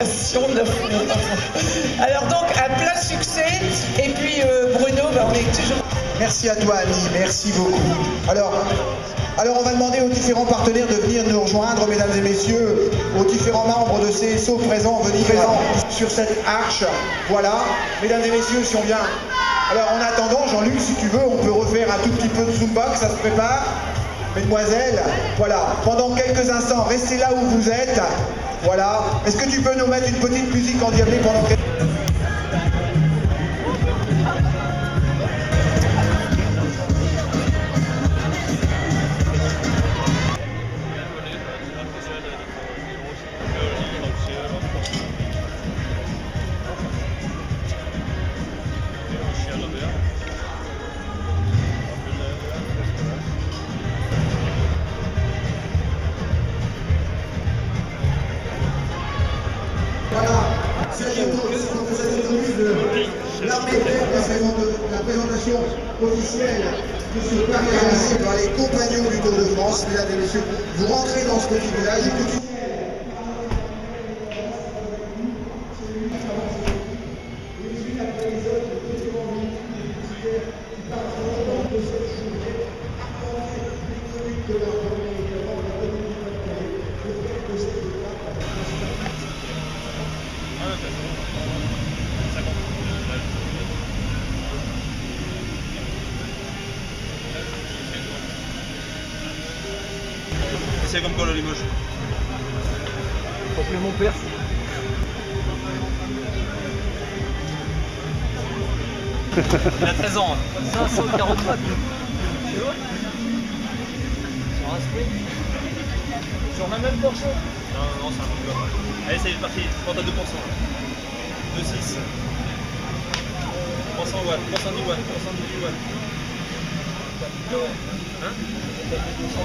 Alors donc un plein succès et puis Bruno, on est toujours... Merci à toi Annie, merci beaucoup. Alors on va demander aux différents partenaires de venir nous rejoindre, mesdames et messieurs, aux différents membres de CSO présents, venez présents sur cette arche. Voilà, mesdames et messieurs, si on vient. Alors en attendant, Jean-Luc, si tu veux, on peut refaire un tout petit peu de Zumba, que ça se prépare. Mesdemoiselles, voilà, pendant quelques instants, restez là où vous êtes. Voilà. Est-ce que tu peux nous mettre une petite musique endiablée pendant quelques... La présentation officielle de ce pari par les compagnons du Tour de France, mesdames et messieurs, vous rentrez dans ce petit village et tout de suite. C'est comme quoi le Limoges. Appelez mon père. Il a 13 ans. 540 watts. Sur un sprint. Sur la même Porsche. Non, c'est un peu plus. Allez, c'est parti. 32%. 2,6. 300 watts. 310 watts. 318 watts. Hein? 200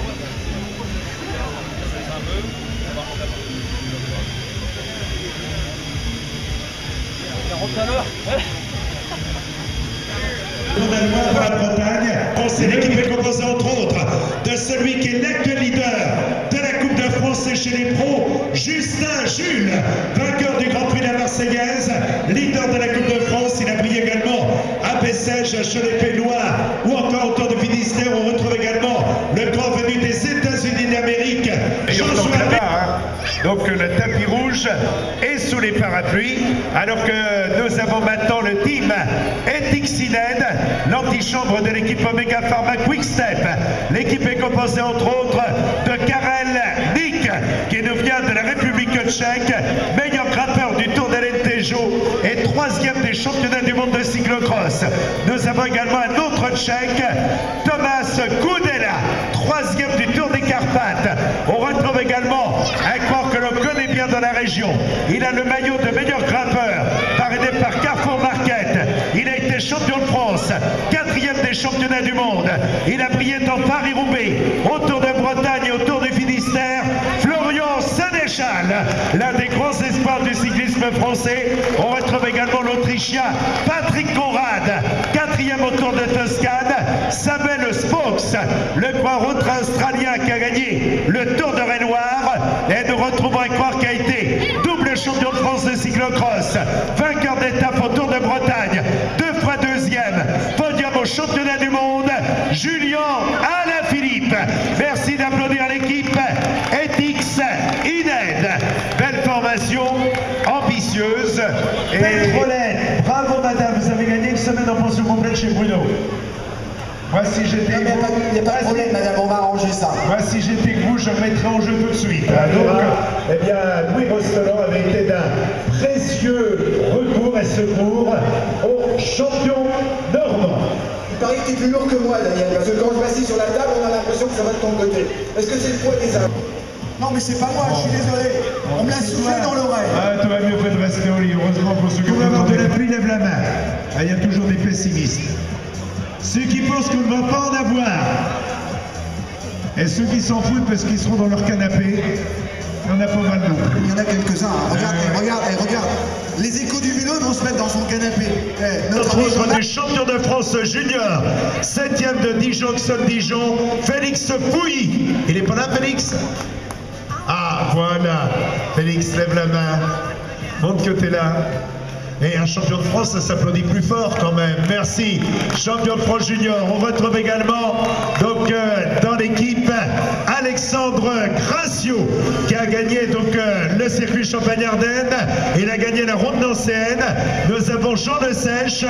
watts. Un peu, on va remonter à l'heure. Totalement pour la Bretagne. C'est l'équipe est composée entre autres de celui qui est l'actuel leader de la Coupe de France chez les pros, Justin Jules, vainqueur du Grand Prix de la Marseillaise, leader de la Coupe de France. Il a brillé également à Bessèges, chez les Pélois ou encore au Tour de Finistère. On retrouve également le grand venu des États-Unis d'Amérique, Joshua. Donc le tapis rouge est sous les parapluies, alors que nous avons maintenant le team Etixined, l'antichambre de l'équipe Omega Pharma Quick-Step. L'équipe est composée entre autres de Karel Nick, qui nous vient de la République tchèque, meilleur grimpeur du Tour d'Alentejo et 3e des championnats du monde de cyclocross. Nous avons également un autre tchèque, Thomas Kudela, 3e du Tour des Carpates. On retrouve également un corps que l'on connaît bien dans la région. Il a le maillot de meilleur grimpeur, parrainé par Carrefour Market. Il a été champion de France, 4e des championnats du monde. Il a brillé dans Paris-Roubaix, au Tour de Bretagne et au Tour du Finistère. Florian Sénéchal, l'un des grands espoirs du cyclisme français. On retrouve également l'Autrichien Patrick Conrad, 4e au Tour de Toscane. Samuel Spokes, le coureur australien qui a gagné le Tour de Renoir. Et nous retrouvons un coureur qui a été double champion de France de cyclocross, vainqueur d'étape au Tour de Bretagne, 2 fois 2e, podium au championnat du monde, Julien Alaphilippe. Merci d'applaudir l'équipe Etixined. Belle formation, ambitieuse. Belle Rolette, bravo madame, vous avez gagné une semaine en pension complète chez Bruno. Moi si j'étais Il n'y a pas de problème madame, on va arranger ça. Moi si j'étais que vous, je remettrais en jeu tout de suite. Donc, eh bien, Louis Rostelan avait été d'un précieux recours et secours au champion normand. Il paraît que tu es plus lourd que moi Daniel, parce que quand je m'assieds sur la table, on a l'impression que ça va de ton côté. Est-ce que c'est le poids des âmes? Non mais c'est pas moi, je suis désolé. On me l'a soufflé dans l'oreille. Ah, tu vas mieux fait de rester au lit. Heureusement pour ceux qui ont avoir de la pluie, lève la main. Ah, il y a toujours des pessimistes. Ceux qui pensent qu'on ne va pas en avoir. Et ceux qui s'en foutent parce qu'ils seront dans leur canapé. Il y en a pas mal non plus. Il y en a quelques-uns. Hein. Regarde. Les échos du vélo vont se mettre dans son canapé. Notre autre du champion de France junior, 7e de Dijon, Félix Fouilly. Il est pas là, Félix? Ah, voilà. Félix, lève la main. Montre que tu es là. Et un champion de France, ça s'applaudit plus fort quand même. Merci. Champion de France junior. On retrouve également donc dans l'équipe Alexandre Gracio qui a gagné donc le circuit Champagne-Ardenne. Il a gagné la ronde nancéenne. Nous avons Jean Le Sèche,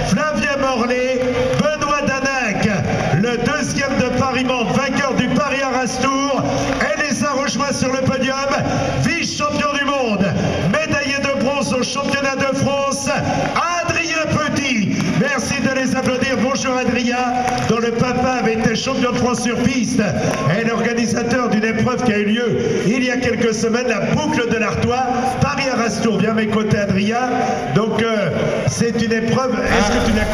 Flavien Morlet, Benoît Danac, le deuxième de Paris-Mantes, vainqueur du Paris-Arras-Tour. Elle les a rejoints sur le podium, vice-champion du monde, médaillé de bronze au championnat de France, Adrien Petit. Merci de les applaudir. Bonjour Adrien, dont le papa avait été champion de France sur piste et l'organisateur d'une épreuve qui a eu lieu il y a quelques semaines, la boucle de l'Artois, Paris-Arras-Tour. Viens à mes côtés Adrien. Donc c'est une épreuve. Est-ce que tu l'as...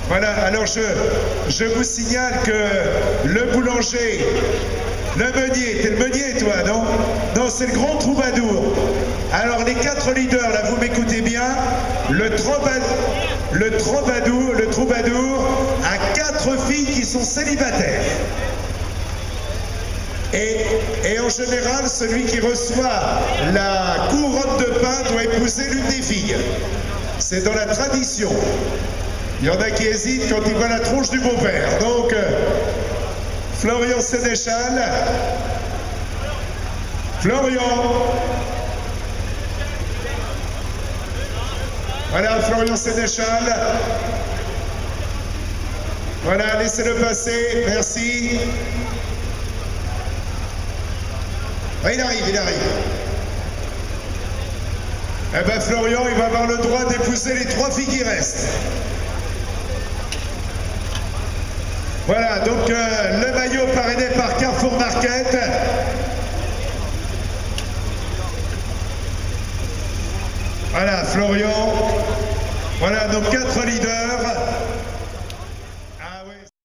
Voilà, alors je vous signale que le boulanger, le meunier, t'es le meunier toi, non? Non, c'est le grand troubadour. Alors les 4 leaders, là vous m'écoutez bien, le troubadour a 4 filles qui sont célibataires. Et en général, celui qui reçoit la couronne de pain doit épouser l'une des filles. C'est dans la tradition. Il y en a qui hésitent quand ils voient la tronche du beau-père. Donc, Florian Sénéchal. Florian. Voilà, Florian Sénéchal. Voilà, laissez-le passer. Merci. Ah, il arrive, il arrive. Eh ben, Florian, il va avoir le droit d'épouser les 3 filles qui restent. Voilà, donc le maillot parrainé par Carrefour Market. Voilà, Florian. Voilà, donc 4 leaders.